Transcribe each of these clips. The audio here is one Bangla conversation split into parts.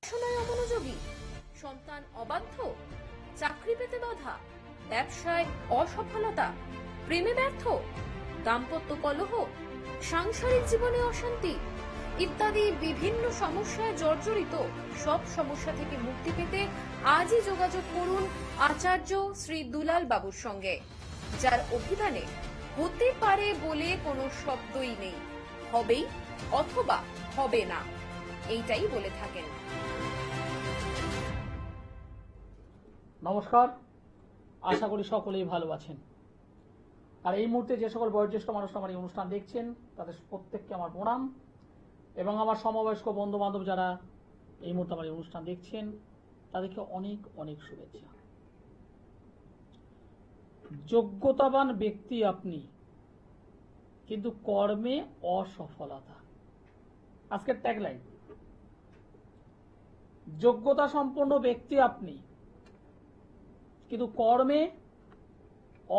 পড়াশোনায় অমনোযোগী, সন্তান অবাধ্য, চাকরি পেতে বাধা, ব্যবসায় অসফলতা, প্রেমে ব্যর্থ, দাম্পত্য কলহ, সাংসারিক জীবনে অশান্তি ইত্যাদি বিভিন্ন সমস্যায় জর্জরিত সব সমস্যা থেকে মুক্তি পেতে আজই যোগাযোগ করুন আচার্য শ্রী দুলাল বাবুর সঙ্গে, যার অভিধানে হতে পারে বলে কোনো শব্দই নেই, হবেই অথবা হবে না, এইটাই বলে থাকেন। নমস্কার, আশা করি সকলেই ভালো আছেন। আর এই মুহূর্তে যে সকল বয়োজ্যেষ্ঠ মানুষ আমার এই অনুষ্ঠান দেখছেন তাদের প্রত্যেককে আমার প্রণাম, এবং আমার সমবয়স্ক বন্ধু বান্ধব যারা এই মুহূর্তে আমার এই অনুষ্ঠান দেখছেন তাদেরকে অনেক অনেক শুভেচ্ছা। যোগ্যতাবান ব্যক্তি আপনি, কিন্তু কর্মে অসফলতা। আজকের ট্যাগলাইন, যোগ্যতা সম্পন্ন ব্যক্তি আপনি কিন্তু কর্মে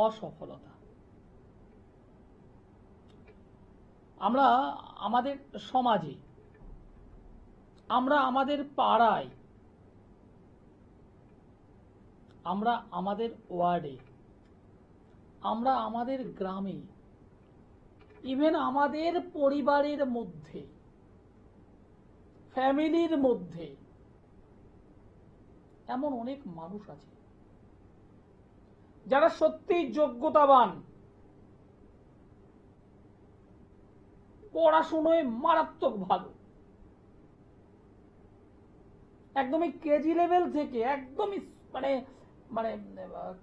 অসফলতা। আমরা আমাদের সমাজে, আমরা আমাদের পাড়ায়, আমরা আমাদের ওয়ার্ডে, আমরা আমাদের গ্রামে, ইভেন আমাদের পরিবারের মধ্যে, ফ্যামিলির মধ্যে এমন অনেক মানুষ আছে যারা সত্যি যোগ্যতাবান, পড়াশোনায় মারাত্মক ভালো, একদমই কেজি লেভেল থেকে একদমই মানে মানে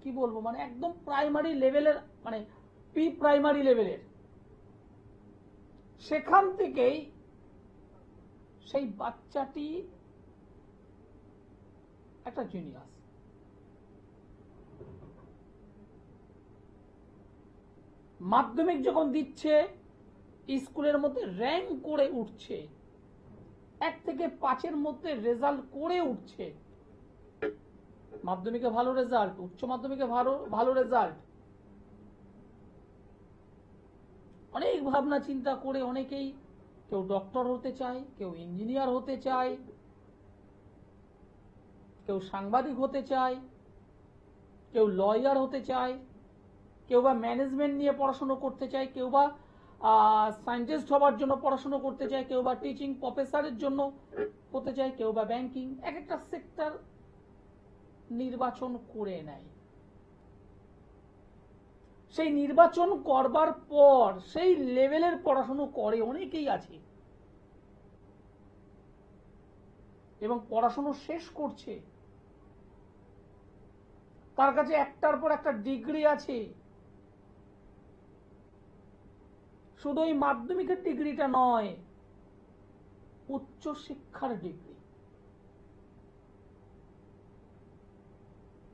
কি বলবো, মানে একদম প্রাইমারি লেভেলের, মানে প্রি প্রাইমারি লেভেলের, সেখান থেকেই সেই বাচ্চাটি একটা জিনিয়াস। মাধ্যমিক যখন দিচ্ছে, স্কুলের মধ্যে র্যাঙ্ক করে উঠছে, 1 থেকে 5-এর মধ্যে রেজাল্ট করে উঠছে, মাধ্যমিকে ভালো রেজাল্ট, উচ্চ মাধ্যমিকে ভালো রেজাল্ট, অনেক ভাবনা চিন্তা করে অনেকেই, কেউ ডক্টর হতে চায়, কেউ ইঞ্জিনিয়ার হতে চায়, কেউ সাংবাদিক হতে চায়, কেউ লয়ার হতে চায়, কেউ বা ম্যানেজমেন্ট নিয়ে পড়াশোনা করতে চায়, কেউ বা সায়েন্টিস্ট হওয়ার জন্য পড়াশোনা করতে চায়, কেউ বা টিচিং প্রফেসরের জন্য হতে চায়, কেউ বা ব্যাংকিং, এক একটা সেক্টর নির্বাচন করে নেয়। সেই নির্বাচন করবার পর সেই লেভেলের পড়াশোনা করে অনেকেই আছে, এবং পড়াশোনা শেষ করছে, তার কাছে একটার পর একটা ডিগ্রি আছে। শুধু এই মাধ্যমিকের ডিগ্রিটা নয়, উচ্চ শিক্ষার ডিগ্রি,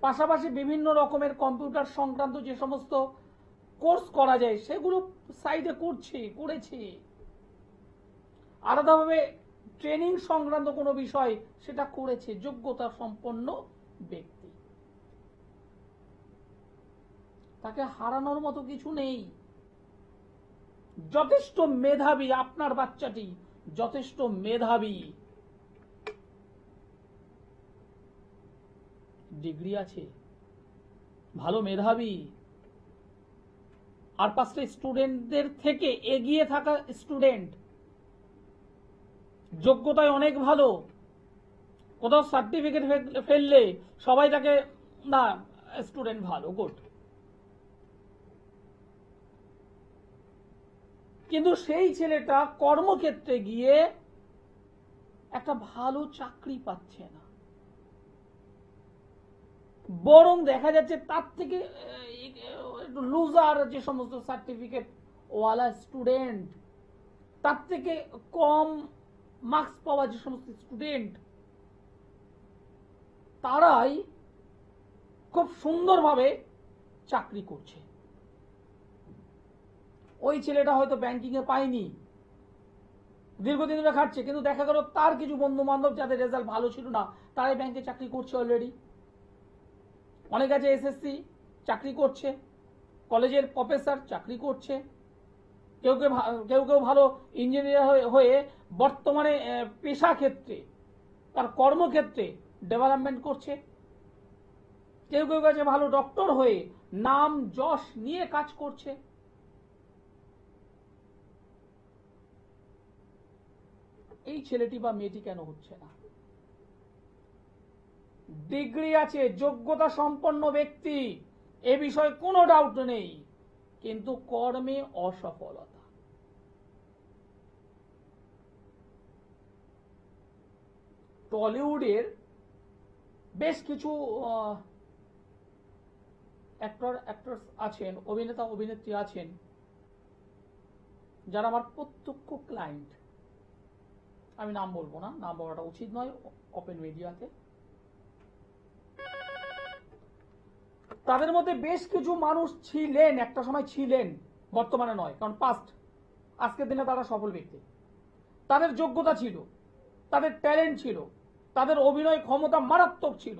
পাশাপাশি বিভিন্ন রকমের কম্পিউটার সংক্রান্ত যে সমস্ত কোর্স করা যায় সেগুলো সাইডে করেছে। আলাদাভাবে ট্রেনিং সংক্রান্ত কোনো বিষয় সেটা করেছে। যোগ্যতা সম্পন্ন ব্যক্তি, তাকে হারানোর মতো কিছু নেই। যথেষ্ট মেধাবী, আপনার বাচ্চাটি যথেষ্ট মেধাবী, ডিগ্রি আছে, ভালো মেধাবী, আর 5টা স্টুডেন্টদের থেকে এগিয়ে থাকা স্টুডেন্ট, যোগ্যতায় অনেক ভালো, কোথাও সার্টিফিকেট ফেললে সবাই তাকে না স্টুডেন্ট ভালো, গুড, কিন্তু সেই ছেলেটা কর্মক্ষেত্রে গিয়ে একটা ভালো চাকরি পাচ্ছে না, বরং দেখা যাচ্ছে তার থেকে লুজার যে সমস্ত সার্টিফিকেট ওয়ালা স্টুডেন্ট, তার থেকে কম মার্কস পাওয়া যে সমস্ত স্টুডেন্ট, তারাই খুব সুন্দরভাবে চাকরি করছে। ওই ছেলেটা হয়তো ব্যাংকিং এ পায়নি, দীর্ঘদিন ধরে খাটছে, কিন্তু দেখা গেল তার কিছু বন্ধু বান্ধব যাদের রেজাল্ট ভালো ছিল না তারাই ব্যাংকে চাকরি করছে অলরেডি। অনেক আছে এসএসসি চাকরি করছে, কলেজের প্রফেসর চাকরি করছে, কেউ কেউ ভালো ইঞ্জিনিয়ার হয়ে বর্তমানে পেশা ক্ষেত্রে তার কর্মক্ষেত্রে ডেভেলপমেন্ট করছে, কেউ কেউ কাছে ভালো ডক্টর হয়ে নাম যশ নিয়ে কাজ করছে। এই ছেলেটি বা মেয়েটি কেন হচ্ছে না? ডিগ্রি আছে, যোগ্যতা সম্পন্ন ব্যক্তি, এ বিষয়ে কোনো ডাউট নেই, কিন্তু কর্মে অসফলতা। টলিউডের বেশ কিছু অ্যাক্টরস আছেন, অভিনেতা অভিনেত্রী আছেন, যারা আমার প্রত্যক্ষ ক্লায়েন্ট। আমি নাম বলবো না, নাম বলাটা উচিত নয় ওপেন মিডিয়াতে। তাদের মধ্যে বেশ কিছু মানুষ ছিলেন, একটা সময় ছিলেন, বর্তমানে নয়, কারণ পাস্ট, আজকের দিনে তারা সফল ব্যক্তি। তাদের যোগ্যতা ছিল, তাদের ট্যালেন্ট ছিল, তাদের অভিনয় ক্ষমতা মারাত্মক ছিল,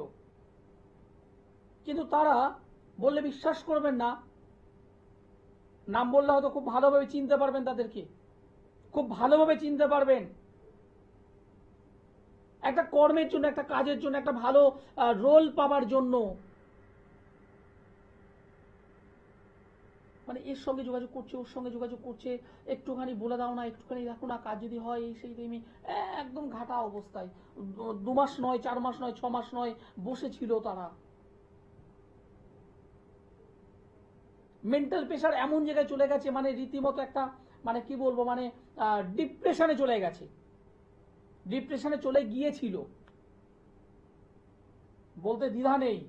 কিন্তু তারা বললে বিশ্বাস করবেন না, নাম বললে হয়তো খুব ভালোভাবে চিনতে পারবেন, তাদেরকে খুব ভালোভাবে চিনতে পারবেন। একটা কর্মের জন্য, একটা কাজের জন্য, একটা ভালো রোল পাবার জন্য মানে এর সঙ্গে যোগাযোগ করছে, ওর সঙ্গে যোগাযোগ করছে, একটুখানি বলে দাও না, একটুখানি দেখো না, কাজ যদি হয় এই সেই তুমি, একদম ঘাটা অবস্থায় 2 মাস নয়, 4 মাস নয়, 6 মাস নয় বসেছিল তারা। মেন্টাল প্রেশার এমন জায়গায় চলে গেছে, মানে রীতিমতো একটা, মানে কি বলবো, মানে ডিপ্রেশনে চলে গেছে, ডিপ্রেশনে চলে গিয়েছিল, বলতে দ্বিধা নেই।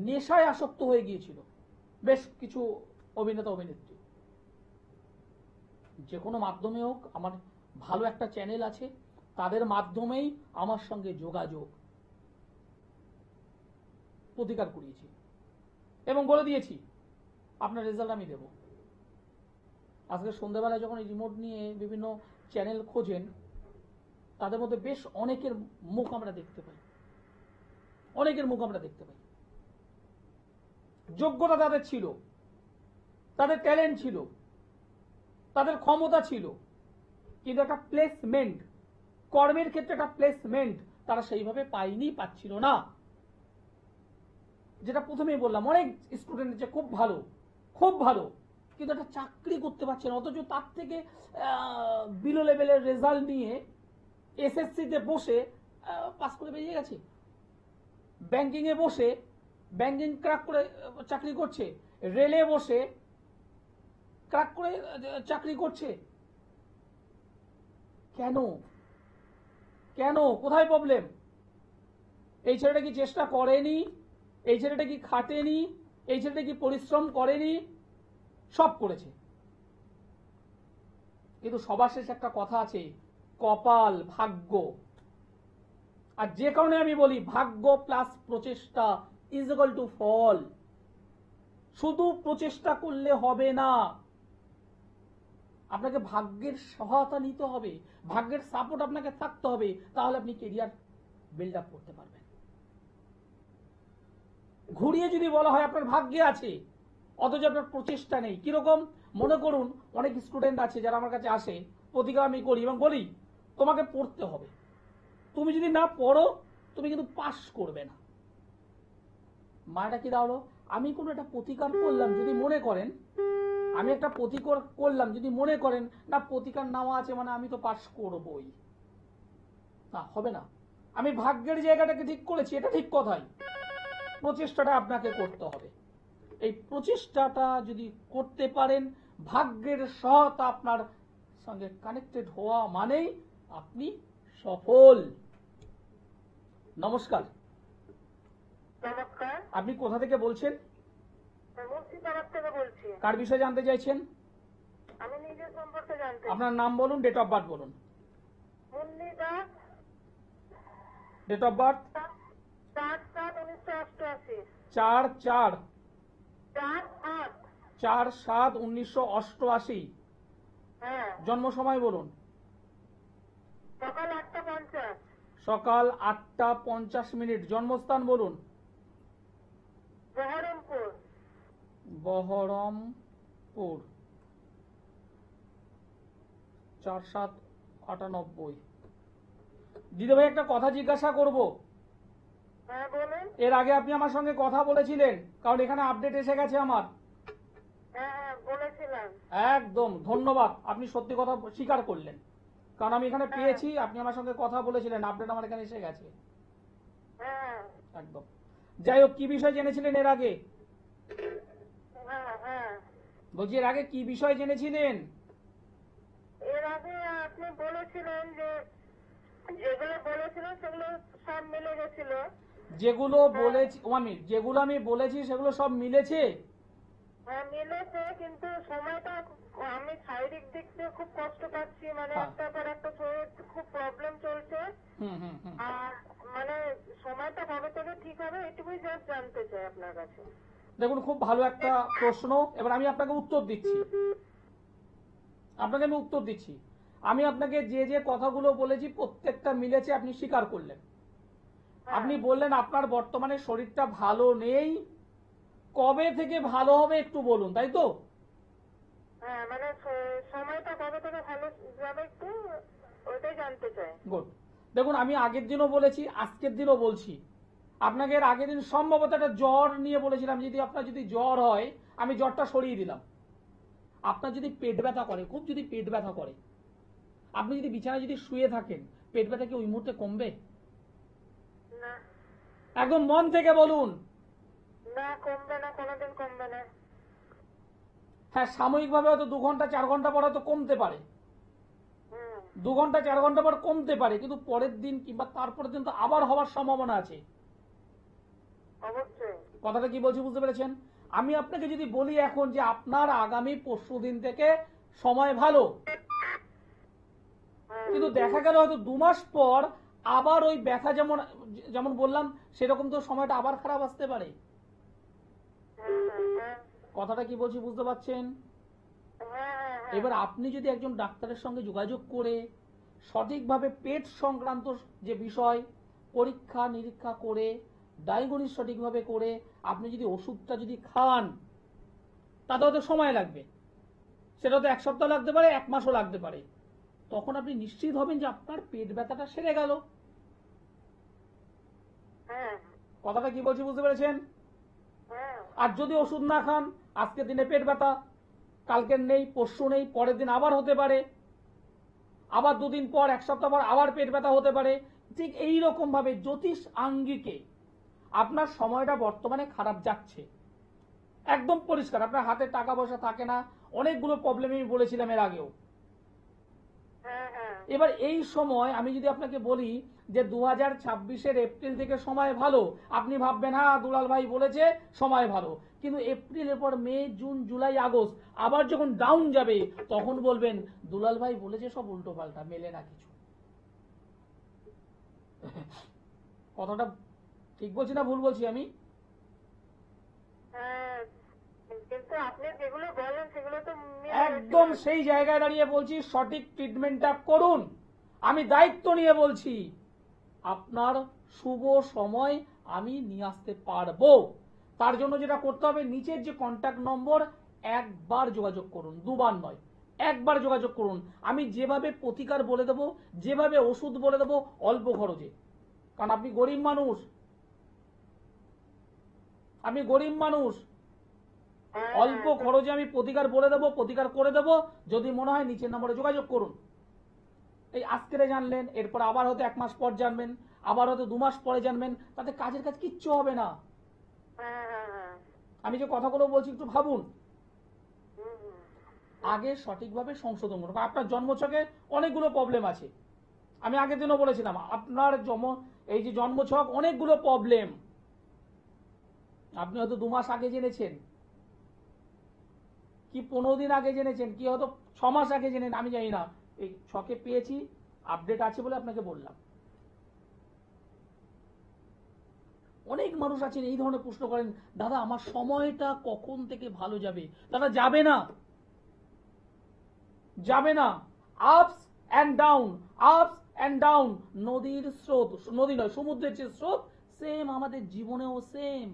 নেশায় আসক্ত হয়ে গিয়েছিল বেশ কিছু অভিনেতা অভিনেত্রী। যে কোনো মাধ্যমে হোক, আমার ভালো একটা চ্যানেল আছে, তাদের মাধ্যমেই আমার সঙ্গে যোগাযোগ, প্রতিকার করিয়েছি এবং বলে দিয়েছি আপনার রেজাল্ট আমি দেব। আজকে সন্ধ্যাবেলায় যখন এই রিমোট নিয়ে বিভিন্ন চ্যানেল খোঁজেন, তাদের মধ্যে বেশ অনেকের মুখ আমরা দেখতে পাই, অনেকের মুখ আমরা দেখতে পাই। যোগ্যতা তাদের ছিল, তাদের ট্যালেন্ট ছিল, তাদের ক্ষমতা ছিল, কিন্তু একটা প্লেসমেন্ট, কর্মের ক্ষেত্রে একটা প্লেসমেন্ট তারা সেইভাবে পায়নি, পাচ্ছিল না। যেটা প্রথমেই বললাম, অনেক স্টুডেন্ট যে খুব ভালো, খুব ভালো, কিন্তু একটা চাকরি করতে পারছে না, অথচ তার থেকে বিলো লেভেলের রেজাল্ট নিয়ে এসএসসিতে বসে পাস করে বেরিয়ে গেছে, ব্যাংকিং এ বসে ব্যাংকিং ক্র্যাক করে চাকরি করছে, রেলে বসে ক্র্যাক করে চাকরি করছে। কেন? কেন? কোথায় প্রবলেম? এই ছেলেটা কি চেষ্টা করেনি? এই ছেলেটা কি খাটেনি? এই ছেলেটা কি পরিশ্রম করেনি? সব করেছে, কিন্তু সবার শেষে একটা কথা আছে, কপাল, ভাগ্য। আর যে কারণে আমি বলি ভাগ্য প্লাস প্রচেষ্টা ইজ ইকুয়াল টু ফল। শুধু প্রচেষ্টা করলে হবে না, আপনাকে ভাগ্যের সহায়তা নিতে হবে, ভাগ্যের সাপোর্ট আপনাকে থাকতে হবে, তাহলে আপনি কেরিয়ার বিল্ড আপ করতে পারবেন। ঘুরিয়ে যদি বলা হয় আপনার ভাগ্যে আছে অথচ আপনার প্রচেষ্টা নেই, কিরকম? মনে করুন অনেক স্টুডেন্ট আছে যারা আমার কাছে আসে, প্রতিকার আমি করি এবং বলি তোমাকে পড়তে হবে, তুমি যদি না পড়ো তুমি কিন্তু পাস করবে না। মাটা কি দাঁড়ালো, আমি কোনো একটা প্রতিকার করলাম, যদি মনে করেন আমি একটা প্রতিকার করলাম, যদি মনে করেন না প্রতিকার নেওয়া আছে মানে আমি তো পাস করবই, না, হবে না। আমি ভাগ্যের জায়গাটাকে ঠিক করেছি, এটা ঠিক কথাই, প্রচেষ্টাটা আপনাকে করতে হবে। এই প্রচেষ্টাটা যদি করতে পারেন, ভাগ্যের সহায়তা আপনার সঙ্গে কানেক্টেড হওয়া মানেই আপনি সফল। নমস্কার। নমস্কার। আপনি কোথা থেকে বলছেন? মুর্শিদাবাদ থেকে বলছি। কার বিষয়ে জানতে চাইছেন? আমি নিজের সম্পর্কে জানতে। আপনার নাম বলুন, ডেট অফ বার্থ বলুন। Munni Das. Date of birth 4/7/1988। 4/7/1988। হ্যাঁ। জন্ম সময় বলুন। সকাল 8:50। সকাল 8:50। জন্মস্থান বলুন। বহরমপুর। বহরমপুর। 4/7/98। দিদিভাই একটা কথা জিজ্ঞাসা করব। হ্যাঁ বলুন। এর আগে আপনি আমার সঙ্গে কথা বলেছিলেন, কারণ এখানে আপডেট এসে গেছে আমার। হ্যাঁ হ্যাঁ বলেছিলাম। একদম ধন্যবাদ, আপনি সত্যি কথা স্বীকার করলেন, কারণ আমি এখানে পেয়েছি আপনি আমার সঙ্গে কথা বলেছিলেন, আপডেট আমার এখানে এসে গেছে। হ্যাঁ একদম। যাই হোক, কি বিষয় জেনেছিলেন এর আগে? হ্যাঁ হ্যাঁ। বলছি এর আগে কি বিষয় জেনেছিলেন? এর আগে আপনি বলেছিলেন যে যেগুলো বলেছিলেন সেগুলো সব মিলে গেছিল। যেগুলো বলেছি যেগুলো আমি বলেছি সেগুলো সব মিলেছে। হ্যাঁ মিলেছে, কিন্তু সময়টা আমি শারীরিক দিক দিয়ে খুব কষ্ট পাচ্ছি, মানে হ্যাঁ। একটার পর একটা শরীর খুব প্রবলেম চলছে। হুম হুম হুম। আর মানে সময়টা কবে থেকে ঠিক হবে এটুকুই জাস্ট জানতে চাই আপনার কাছে। দেখুন, খুব ভালো একটা প্রশ্ন, এবার আমি আপনাকে উত্তর দিচ্ছি। আমি আপনাকে যে যে কথাগুলো বলেছি প্রত্যেকটা মিলেছে, আপনি স্বীকার করলেন। আপনি বললেন আপনার বর্তমানে শরীরটা ভালো নেই, কবে থেকে ভালো হবে একটু বলুন, তাই তো? হ্যাঁ মানে সময়টা কবে থেকে ভালো যাবে একটু ওইটাই জানতে চাই। গুড। দেখুন, আমি আগের দিনও বলেছি, আজকের দিনও বলছি। আপনাকে এর আগের দিন সম্ভবত একটা জ্বর নিয়ে বলেছিলাম, আপনার যদি জ্বর হয় আমি জ্বরটা সরিয়ে দিলাম। আপনার যদি পেট ব্যথা করে, খুব যদি পেট ব্যথা করে, আপনি যদি বিছানায় যদি শুয়ে থাকেন, পেট ব্যথা কি ওই মুহূর্তে কমবে? না একদম মন থেকে বলুন। না কমবে না, কোনোদিন কমবে না। হ্যাঁ, সাময়িকভাবে হয়তো 2 ঘন্টা 4 ঘন্টা পর হয়তো কমতে পারে, হুম 2 ঘন্টা 4 ঘন্টা পর কমতে পারে, কিন্তু পরের দিন কিংবা তারপরের দিন তো আবার হওয়ার সম্ভাবনা আছে। অবশ্যই। কথাটা কি বলছি বুঝতে পেরেছেন? আমি আপনাকে যদি বলি এখন যে আপনার আগামী পরশুদিন থেকে সময় ভালো, কিন্তু দেখা গেল হয়তো 2 মাস পর আবার ওই ব্যথা যেমন বললাম সেরকম তো সময়টা আবার খারাপ আসতে পারে। কথাটা কি বলছি বুঝতে পারছেন? এবার আপনি যদি একজন ডাক্তারের সঙ্গে যোগাযোগ করে সঠিকভাবে পেট সংক্রান্ত যে বিষয় পরীক্ষা নিরীক্ষা করে ডায়াগনোসিস সঠিকভাবে করে আপনি যদি ওষুধটা যদি খান, তাতে হয়তো সময় লাগবে, সেটা তো 1 সপ্তাহ লাগতে পারে, 1 মাসও লাগতে পারে। তখন আপনি নিশ্চিত হবেন যে আপনার পেট ব্যথাটা সেরে গেল। কথাটা কি বলছি বুঝতে পেরেছেন? আর যদি ওষুধ না খান, আজকের দিনে পেট ব্যথা, কালকের নেই, পরশু নেই, পরের দিন আবার হতে পারে, আবার 2 দিন পর 1 সপ্তাহ পর আবার পেট ব্যথা হতে পারে। ঠিক এই রকম ভাবে জ্যোতিষ আঙ্গিকে আপনার সময়টা বর্তমানে খারাপ যাচ্ছে, একদম পরিষ্কার। আপনার হাতে টাকা পয়সা থাকে না, অনেকগুলো প্রবলেম আমি বলেছিলাম এর আগেও। এবার এই সময় আমি যদি আপনাকে বলি যে 2026-এর এপ্রিল থেকে সময় ভালো, আপনি ভাববেন হ্যাঁ দুলাল ভাই বলেছে সময় ভালো, কিন্তু এপ্রিলের পর মে, জুন, জুলাই, আগস্ট আবার যখন ডাউন যাবে তখন বলবেন দুলাল ভাই বলেছে সব উল্টো পাল্টা, মেলে না কিছু। কথাটা ঠিক বলছি না ভুল বলছি আমি? কিন্তু আপনি যেগুলো বলেন সেগুলো তো একদম সেই জায়গায় দাঁড়িয়ে বলছি সঠিক ট্রিটমেন্টটা করুন। আমি দায়িত্ব নিয়ে বলছি, আপনার শুভ সময় আমি নিয়ে আসতে পারবো। তার জন্য যেটা করতে হবে, নিচের যে কন্ট্যাক্ট নম্বর, একবার যোগাযোগ করুন, 2 বার নয়, একবার যোগাযোগ করুন। আমি যেভাবে প্রতিকার বলে দেবো, যেভাবে ওষুধ বলে দেবো, অল্প খরচে। কারণ আপনি গরিব মানুষ, অল্প খরচে আমি প্রতিকার বলে দেবো, প্রতিকার করে দেবো। যদি মনে হয় নিচের নম্বরে যোগাযোগ করুন। এই আজকে জানলেন, এরপর আবার হয়তো 1 মাস পর জানবেন, আবার হয়তো 2 মাস পরে জানবেন, তাতে কাজের কাজ কিচ্ছু হবে না। আমি যে কথাগুলো বলছি একটু ভাবুন, আগে সঠিকভাবে সংশোধন করুন। আপনার জন্মছকে অনেকগুলো প্রবলেম আছে, আমি আগের দিনও বলেছিলাম আপনার এই যে জন্মছক অনেকগুলো প্রবলেম, আপনি হয়তো 2 মাস আগে জেনেছেন, কি 15 দিন আগে জেনেছেন, কি হয়তো 6 মাস আগে জেনেন, আমি জানি না। এই ছকে পেয়েছি, আপডেট আছে বলে আপনাকে বললাম। অনেক মানুষ আছেন এই ধরনের প্রশ্ন করেন, দাদা আমার সময়টা কখন থেকে ভালো যাবে? দাদা যাবে না, আপস অ্যান্ড ডাউন, নদীর স্রোত, নদী নয় সমুদ্রের যে স্রোত, সেম আমাদের জীবনেও সেম।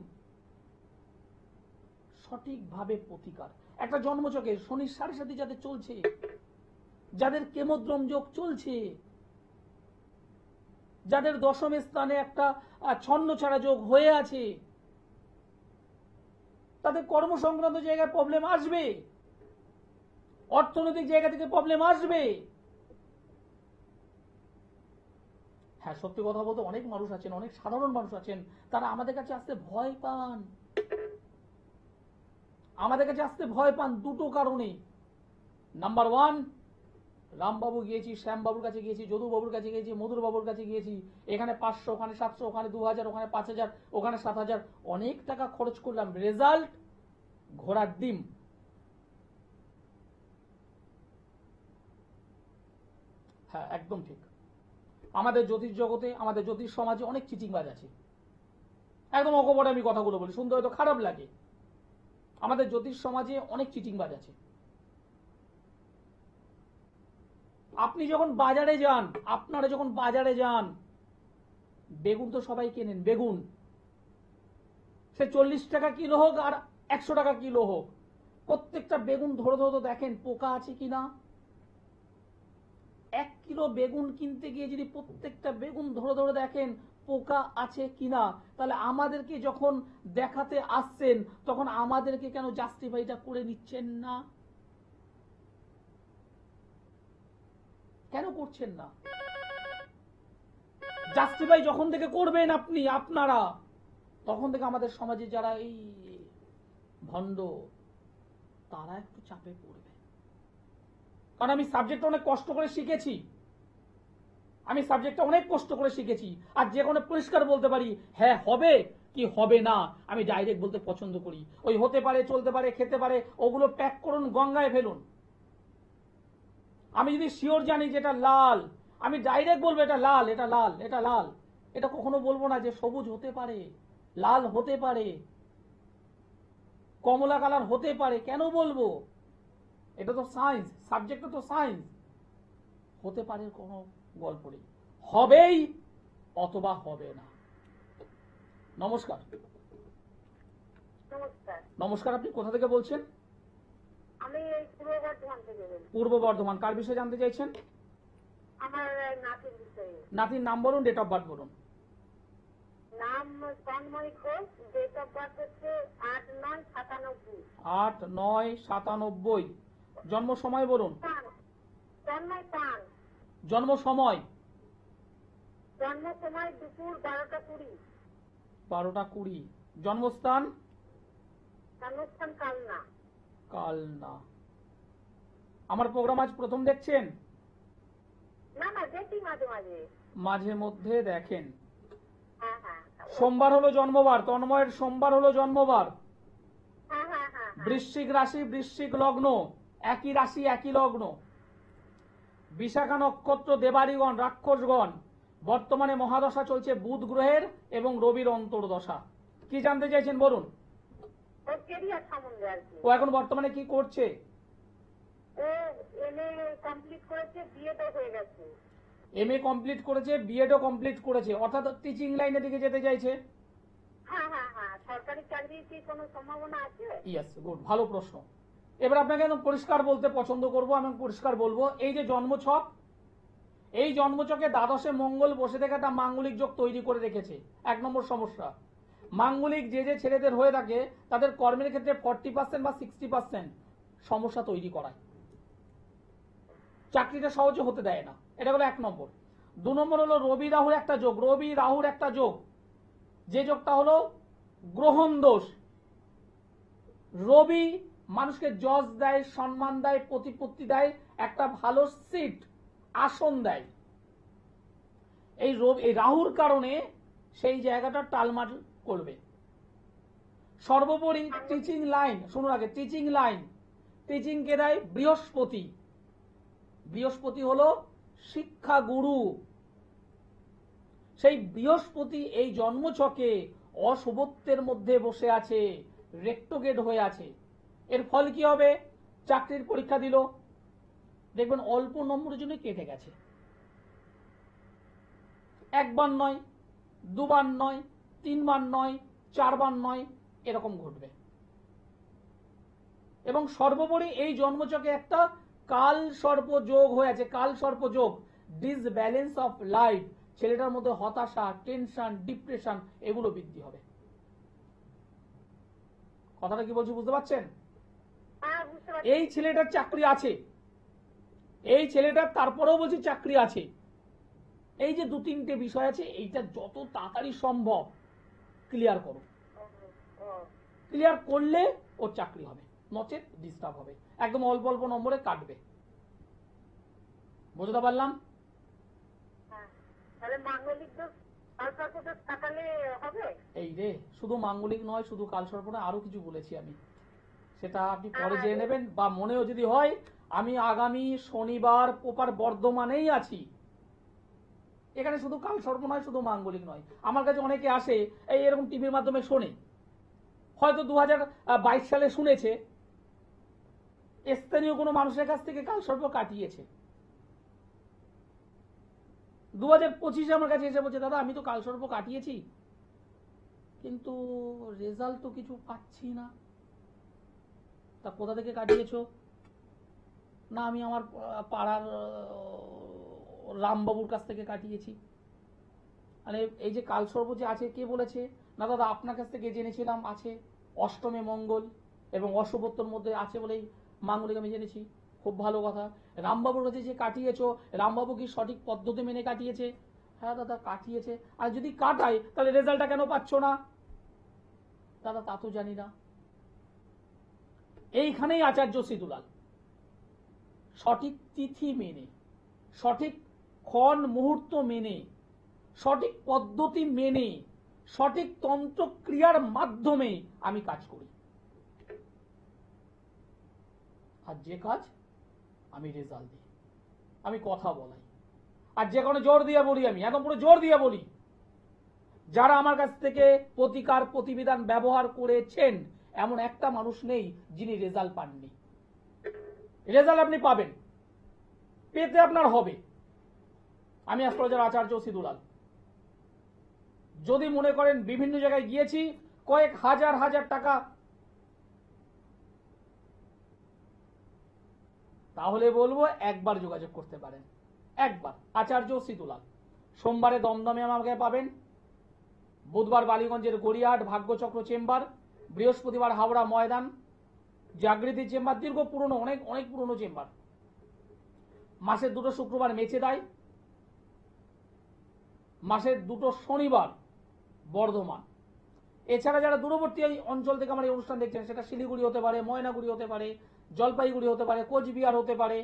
সঠিকভাবে প্রতিকার, একটা জন্মছকে শনির 7.5 যাদের চলছে, যাদের কেমোদ্রম যোগ চলছে, যাদের দশম স্থানে একটা ছন্ন ছাড়া যোগ হয়ে আছে, তাদের কর্ম সংক্রান্ত জায়গায় প্রবলেম আসবে, অর্থনৈতিক জায়গা থেকে প্রবলেম আসবে। হ্যাঁ, সত্যি কথা বলতে অনেক মানুষ আছেন, অনেক সাধারণ মানুষ আছেন, তারা আমাদের কাছে আসতে ভয় পান। আমাদের কাছে আসতে ভয় পান দুটো কারণে। নাম্বার ওয়ান, রামবাবু গিয়েছি, শ্যামবাবুর কাছে গিয়েছি, যদুবাবুর কাছে গিয়েছি, মধুর বাবুর কাছে গিয়েছি, এখানে 500, ওখানে 700, ওখানে 2000, ওখানে 5000, ওখানে 7000, অনেক টাকা খরচ করলাম, রেজাল্ট ঘোড়ার ডিম। হ্যাঁ, একদম ঠিক। আমাদের জ্যোতিষ জগতে, আমাদের জ্যোতিষ সমাজে অনেক চিটিংবাজ আছে। একদম অকপটে আমি কথাগুলো বলি, শুনতে হয়তো খারাপ লাগে। আমাদের জ্যোতিষ সমাজে অনেক চিটিংবাজ আছে। আপনি যখন বাজারে যান, আপনারা যখন বাজারে যান, বেগুন তো সবাই কেনেন, বেগুন সে 40 টাকা কিলো হোক আর 100 টাকা কিলো হোক, প্রত্যেকটা বেগুন ধরে ধরে তো দেখেন পোকা আছে কিনা। 1 কিলো বেগুন কিনতে গিয়ে যদি প্রত্যেকটা বেগুন ধরে ধরে দেখেন পোকা আছে কিনা, তাহলে আমাদেরকে যখন দেখাতে আসছেন তখন আমাদেরকে কেন জাস্টিফাইটা করে নিচ্ছেন না? কেন করছেন না? জাস্টিফাই যখন থেকে করবেন আপনি, আপনারা, তখন থেকে আমাদের সমাজে যারা এই ভণ্ড, তারা একটু চাপে পড়বে। কারণ আমি সাবজেক্টটা অনেক কষ্ট করে শিখেছি, আমি সাবজেক্টটা অনেক কষ্ট করে শিখেছি, আর যে কোনো পরিষ্কার বলতে পারি হ্যাঁ হবে কি হবে না। আমি ডাইরেক্ট বলতে পছন্দ করি। ওই হতে পারে, চলতে পারে, খেতে পারে, ওগুলো প্যাক করুন, গঙ্গায় ফেলুন। আমি যদি শিওর জানি যে এটা লাল, আমি ডাইরেক্ট বলবো এটা লাল, এটা লাল, এটা লাল। এটা কখনো বলবো না যে সবুজ হতে পারে, লাল হতে পারে, কমলা কালার হতে পারে। কেন বলবো? এটা তো সায়েন্স, সাবজেক্ট তো সায়েন্স। হতে পারে কোনো গল্প নেই, হবেই অথবা হবে না। নমস্কার। নমস্কার। নমস্কার, আপনি কোথা থেকে বলছেন? আমি এই পূর্ব বর্ধমান থেকে বলছি। পূর্ব বর্ধমান। কার বিষয়ে জানতে চাইছেন? আমার নাতির বিষয়ে। নাতির নাম বলুন, ডেট অফ বার্থ বলুন। নাম Tanmoy Ghosh, date of birth হচ্ছে 8/9/97। 8/9/97। জন্ম সময় বলুন। তন্ময় পান। জন্ম সময়? জন্ম সময় দুপুর 12টা 20। 12টা 20। জন্মস্থান? জন্মস্থান কালনা। কালনা। আমার প্রোগ্রাম আজ প্রথম দেখছেন? না না, দেখি মাঝে মাঝে। মাঝে মধ্যে দেখেন। হ্যাঁ হ্যাঁ সোমবার হলো জন্মবার, তন্ময়ের সোমবার হলো জন্মবার। হ্যাঁ হ্যাঁ হ্যাঁ। বৃশ্চিক রাশি, বৃশ্চিক লগ্ন, একই রাশি একই লগ্ন। বিশাখা নক্ষত্র, দেবাড়িগণ, রাক্ষসগণ। বর্তমানে মহাদশা চলছে বুধ গ্রহের এবং রবির অন্তর্দশা। কি জানতে চাইছেন বলুন? ওর কেরিয়ার সম্বন্ধে আর কি। ও এখন বর্তমানে কি করছে? ও এমএ কমপ্লিট করেছে, বিএডও হয়ে গেছে। এমএ কমপ্লিট করেছে, বিএডও কমপ্লিট করেছে, অর্থাৎ টিচিং লাইনের দিকে যেতে চাইছে। হ্যাঁ হ্যাঁ হ্যাঁ। সরকারি চাকরির কি কোনো সম্ভাবনা আছে? ইয়েস, গুড, ভালো প্রশ্ন। এবার আপনাকে একদম পরিষ্কার বলতে পছন্দ করব, আমি পরিষ্কার বলবো। এই যে জন্মছক, এই জন্মছকে দ্বাদশে মঙ্গল বসে থেকে একটা মাঙ্গলিক যোগ তৈরি করে রেখেছে। 1 নম্বর সমস্যা, মাঙ্গলিক যে যে ছেলেদের হয়ে থাকে তাদের কর্মের ক্ষেত্রে 40% বা 60% সমস্যা তৈরি করায়, চাকরিটা সহজে হতে দেয় না। এটা হলো 1 নম্বর। 2 নম্বর হলো রবি রাহুর একটা যোগ, রবি রাহুর একটা যোগ, যে যোগটা হলো গ্রহণ দোষ। রবি মানুষকে যশ দেয়, সম্মান দেয়, প্রতিপত্তি দেয়, একটা ভালো সিট, আসন দেয়। এই রাহুর কারণে সেই জায়গাটা টালমাল করবে। সর্বোপরি টিচিং লাইন, শুনুন আগে, টিচিং লাইন, টিচিং কে দেয় বৃহস্পতি। বৃহস্পতি হলো শিক্ষা গুরু। সেই বৃহস্পতি এই জন্মছকে অশুভত্বের মধ্যে বসে আছে, রেক্টোগেট হয়ে আছে। এর ফল কি হবে? চাকরির পরীক্ষা দিল, দেখবেন অল্প নম্বরের জন্য কেটে গেছে। 1 বার নয়, 2 বার নয়, 3 বার নয়, 4 বার নয়, এরকম ঘটবে। এবং সর্বোপরি এই জন্মচকে একটা কাল সর্প যোগ হয়ে আছে। কাল সর্প যোগ, ডিসব্যালেন্স অফ লাইফ, ছেলেটার মধ্যে হতাশা, টেনশন, ডিপ্রেশন এগুলো বৃদ্ধি হবে। কথাটা কি বলছি বুঝতে পারছেন? হ্যাঁ, বুঝতে পারছি। এই ছেলেটার চাকরি আছে, এই ছেলেটার তারপরেও বলছি চাকরি আছে। এই যে 2-3টে বিষয় আছে, এইটা যত তাড়াতাড়ি সম্ভব ক্লিয়ার করো। ক্লিয়ার করলে ওর চাকরি হবে, নচেত ডিস্টার্ব হবে, একদম অল্প অল্প নম্বরে কাটবে। বুঝতে পারলাম? হ্যাঁ, তাহলে মাঙ্গলিক দোষ কালসর্প দোষ কাটালে হবে? এই রে, শুধু মাঙ্গলিক নয়, শুধু কালসর্প নয়, আরো কিছু বলেছি আমি, সেটা আপনি পরে জেনে নেবেন, বা মনেও যদি হয় আমি আগামী শনিবার প্রপার বর্ধমানেই আছি। এখানে শুধু কালসর্প নয়, শুধু মাঙ্গলিক নয়, আমার কাছে অনেকে আসে এই এরকম টিভির মাধ্যমে শোনে, হয়তো 2022 সালে শুনেছে, স্থানীয় কোনো মানুষের কাছ থেকে কালসর্প কাটিয়েছে। 2025 আমার কাছে এসে বলছে, দাদা আমি তো কালসর্প কাটিয়েছি, কিন্তু রেজাল্ট তো কিছু পাচ্ছি না। তা কোথা থেকে কাটিয়েছো? না আমি আমার পাড়ার রামবাবুর কাছ থেকে কাটিয়েছি। মানে এই যে কালসর্প যে আছে, কে বলেছে? না দাদা আপনার কাছ থেকে জেনেছিলাম আছে, অষ্টমে মঙ্গল এবং অশুভত্বর মধ্যে আছে বলেই মাঙ্গলিক আমি জেনেছি। খুব ভালো কথা। রামবাবুর কাছে যে কাটিয়েছো, রামবাবু কি সঠিক পদ্ধতি মেনে কাটিয়েছে? হ্যাঁ দাদা কাটিয়েছে। আর যদি কাটায় তাহলে রেজাল্টটা কেন পাচ্ছ না? দাদা তা তো জানি না। এইখানেই আচার্য শ্রীদুলাল সঠিক তিথি মেনে, সঠিক ক্ষণ মুহূর্ত মেনে, সঠিক পদ্ধতি মেনে, সঠিক তন্ত্রক্রিয়ার মাধ্যমে আমি কাজ করি। আর যে কাজ আমি রেজাল্ট দিই, আমি কথা বলাই, আর যে কোনো জোর দিয়ে বলি, আমি একদম পুরো জোর দিয়ে বলি, যারা আমার কাছ থেকে প্রতিকার প্রতিবিধান ব্যবহার করেছেন এমন একটা মানুষ নেই যিনি রেজাল্ট পাননি। রেজাল্ট আপনি পাবেন, পেতে আপনার হবে। আমি অ্যাস্ট্রোলজার আচার্য শ্রীদুলাল। যদি মনে করেন বিভিন্ন জায়গায় গিয়েছি, কয়েক হাজার হাজার টাকা, তাহলে বলবো একবার যোগাযোগ করতে পারেন, একবার। আচার্য শ্রীদুলাল। সোমবারে দমদমে আমাকে পাবেন, বুধবার বালিগঞ্জের গড়িয়াহাট ভাগ্যচক্র চেম্বার, বৃহস্পতিবার হাওড়া ময়দান জাগৃতি চেম্বার, দীর্ঘ পুরনো, অনেক অনেক পুরনো চেম্বার। মাসের 2টো শুক্রবার মেচেদাই, মাসের 2টো শনিবার বর্ধমান। এছাড়া যারা দূরবর্তী অঞ্চল থেকে আমার এই অনুষ্ঠান দেখছেন, সেটা শিলিগুড়ি হতে পারে, ময়নাগুড়ি হতে পারে, জলপাইগুড়ি হতে পারে, কোচবিহার হতে পারে,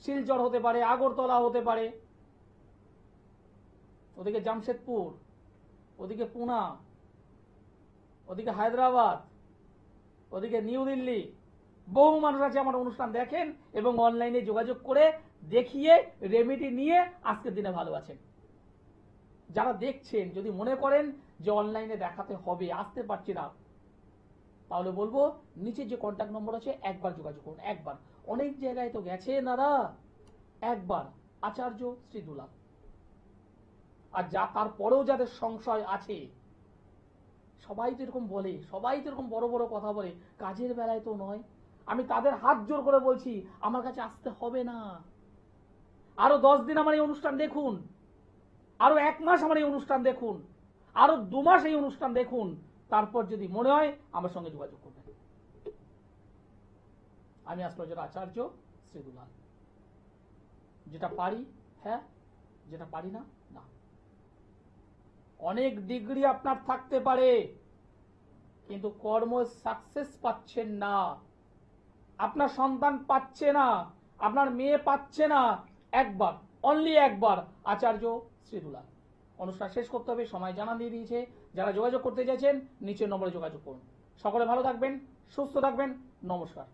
শিলচর হতে পারে, আগরতলা হতে পারে, ওদিকে জামশেদপুর, ওদিকে পুনা, ওদিকে হায়দ্রাবাদ, ওদিকে নিউ দিল্লি, বহু মানুষ আছে আমার অনুষ্ঠান দেখেন এবং অনলাইনে যোগাযোগ করে দেখিয়ে রেমেডি নিয়ে আজকের দিনে ভালো আছেন। যারা দেখছেন যদি মনে করেন যে অনলাইনে দেখাতে হবে, আসতে পারছি না, তাহলে বলবো নিচে যে কন্ট্যাক্ট নম্বর আছে একবার যোগাযোগ করুন। একবার, অনেক জায়গায় তো গেছে নারা, একবার আচার্য শ্রীদুলাল। আর যা তারপরেও যাদের সংশয় আছে, সবাই তো এরকম বলে, সবাই তো এরকম বড় বড় কথা বলে, কাজের বেলায় তো নয়। আমি তাদের হাত জোর করে বলছি আমার কাছে আসতে হবে না, আরো 10 দিন আমার এই অনুষ্ঠান দেখুন, আরো 1 মাস আমার এই অনুষ্ঠান দেখুন, আরো 2 মাস এই অনুষ্ঠান দেখুন, তারপর যদি মনে হয় আমার সঙ্গে যোগাযোগ করবেন। আমি অ্যাস্ট্রোলজার আচার্য শ্রীদুলাল। যেটা পারি হ্যাঁ, যেটা পারি না না। অনেক ডিগ্রি আপনার থাকতে পারে, কিন্তু কর্ম সাকসেস পাচ্ছেন না, আপনার সন্তান পাচ্ছে না, আপনার মেয়ে পাচ্ছে না। একবার, অনলি একবার আচার্য শ্রীদুলাল। অনুষ্ঠান শেষ করতে হবে, সময় জানা দিয়ে দিয়েছে। যারা যোগাযোগ করতে চাইছেন নিচের নম্বরে যোগাযোগ করুন। সকলে ভালো থাকবেন, সুস্থ থাকবেন, নমস্কার।